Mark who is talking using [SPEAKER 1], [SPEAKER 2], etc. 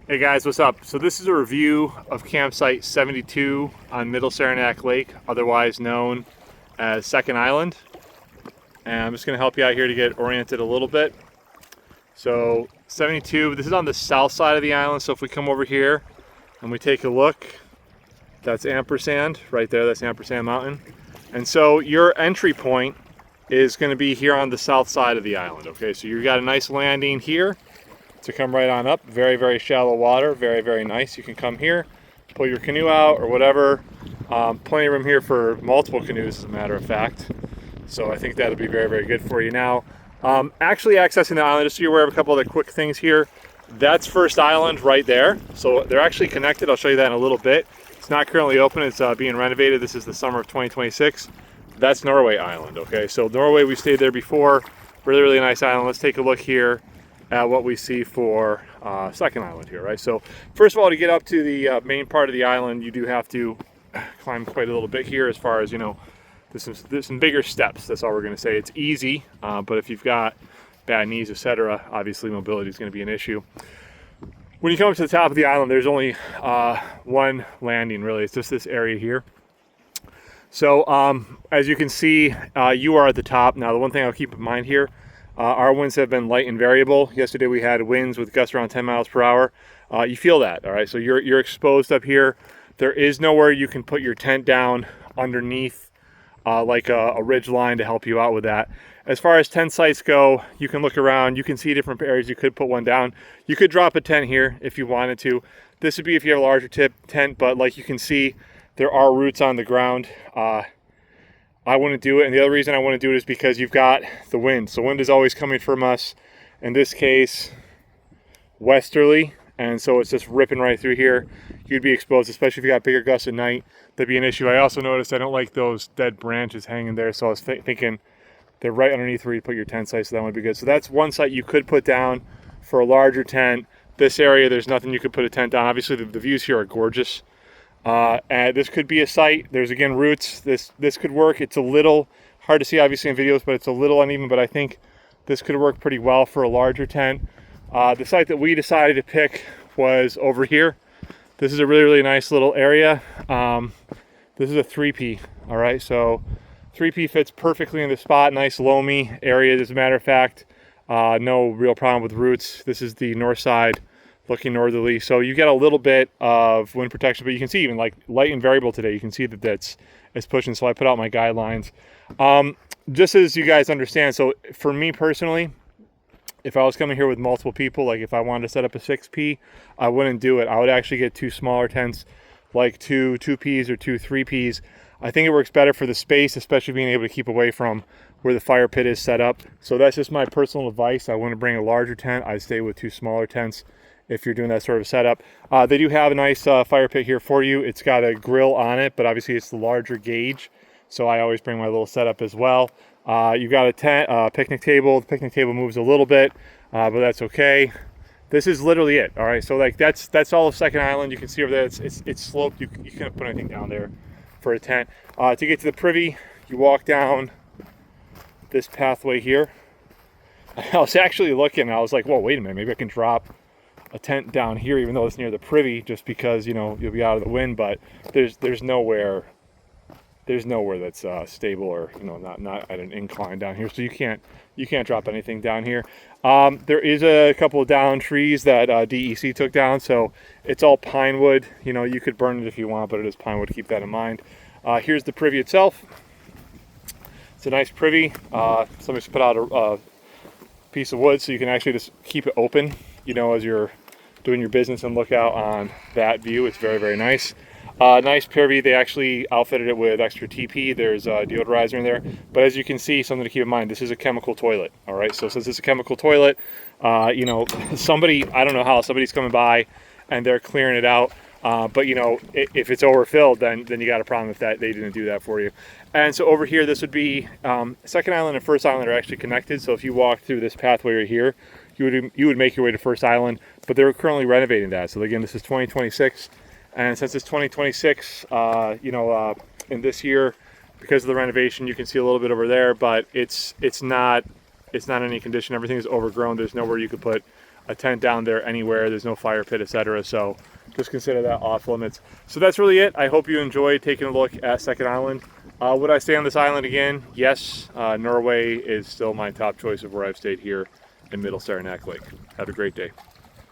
[SPEAKER 1] Hey guys, what's up? So this is a review of campsite 72 on Middle Saranac Lake, otherwise known as Second Island. And I'm just gonna help you out here to get oriented a little bit. So 72, this is on the south side of the island. So if we come over here and we take a look, that's Ampersand right there, that's Ampersand Mountain. And so your entry point is gonna be here on the south side of the island, okay? So you've got a nice landing here to come right on up. Very, very shallow water, very, very nice. You can come here, pull your canoe out or whatever. Plenty of room here for multiple canoes, as a matter of fact. So I think that'll be very, very good for you. Now, actually accessing the island, just so you're aware of a couple other quick things here. That's First Island right there. So they're actually connected. I'll show you that in a little bit. It's not currently open, it's being renovated. This is the summer of 2026. That's Norway Island, okay? So Norway, we stayed there before. Really, really nice island. Let's take a look here at what we see for Second Island here, right? So first of all, to get up to the main part of the island, you do have to climb quite a little bit here. As far as, you know, there's some bigger steps. That's all we're going to say. It's easy, but if you've got bad knees, etc., obviously mobility is going to be an issue. When you come up to the top of the island, there's only one landing, really. It's just this area here. So as you can see, you are at the top. Now, the one thing I'll keep in mind here, our winds have been light and variable. Yesterday we had winds with gusts around 10 miles per hour. You feel that, all right? So you're exposed up here. There is nowhere you can put your tent down underneath like a ridge line to help you out with that. As far as tent sites go, you can look around. You can see different areas you could put one down. You could drop a tent here if you wanted to. This would be if you have a larger tent, but like you can see, there are roots on the ground. I wouldn't do it, and the other reason I wouldn't do it is because you've got the wind. So wind is always coming from us, in this case, westerly, and so it's just ripping right through here. You'd be exposed, especially if you got bigger gusts at night. That'd be an issue. I also noticed I don't like those dead branches hanging there, so I was thinking they're right underneath where you put your tent site, so that would be good. So that's one site you could put down for a larger tent. This area, there's nothing you could put a tent down. Obviously, the views here are gorgeous. And this could be a site. There's again roots. This could work. It's a little hard to see obviously in videos, but it's a little uneven, but I think this could work pretty well for a larger tent. The site that we decided to pick was over here. This is a really, really nice little area. This is a 3P, all right? So 3P fits perfectly in the spot. Nice loamy area, as a matter of fact. No real problem with roots. This is the north side, looking northerly, so you get a little bit of wind protection, but you can see even like light and variable today, you can see that it's pushing. So I put out my guidelines. Just as you guys understand, so for me personally, if I was coming here with multiple people, like if I wanted to set up a 6P, I wouldn't do it. I would actually get two smaller tents, like two 2Ps or two 3Ps. I think it works better for the space, especially being able to keep away from where the fire pit is set up. So that's just my personal advice. I wouldn't bring a larger tent. I'd stay with two smaller tents if you're doing that sort of setup. They do have a nice fire pit here for you. It's got a grill on it, but obviously it's the larger gauge. So I always bring my little setup as well. You got a tent, picnic table. The picnic table moves a little bit, but that's okay. This is literally it, all right? So like that's all of Second Island. You can see over there, it's sloped. You can't put anything down there for a tent. To get to the privy, you walk down this pathway here. I was actually looking, I was like, whoa, wait a minute, maybe I can drop a tent down here, even though it's near the privy, just because, you know, you'll be out of the wind. But there's nowhere that's stable, or, you know, not at an incline down here, so you can't drop anything down here. There is a couple of down trees that DEC took down, so it's all pine wood. You know, you could burn it if you want, but it is pine wood. Keep that in mind. Here's the privy itself. It's a nice privy. Somebody's put out a piece of wood so you can actually just keep it open, you know, as you're doing your business, and look out on that view. It's very, very nice. Nice privy. They actually outfitted it with extra TP. There's a deodorizer in there. But as you can see, something to keep in mind, this is a chemical toilet. All right, so since it's a chemical toilet, you know, I don't know how, somebody's coming by and they're clearing it out. But you know, if it's overfilled, then you got a problem if that they didn't do that for you. And so over here, this would be Second Island and First Island are actually connected. So if you walk through this pathway right here, you would make your way to First Island. But they're currently renovating that. So again, this is 2026, and since it's 2026, you know, in this year, because of the renovation, you can see a little bit over there, but it's not it's not in any condition. Everything is overgrown. There's nowhere you could put a tent down there anywhere. There's no fire pit, etc. So just consider that off limits. So that's really it. I hope you enjoyed taking a look at Second Island. Would I stay on this island again? Yes. Norway is still my top choice of where I've stayed here in Middle Saranac Lake. Have a great day.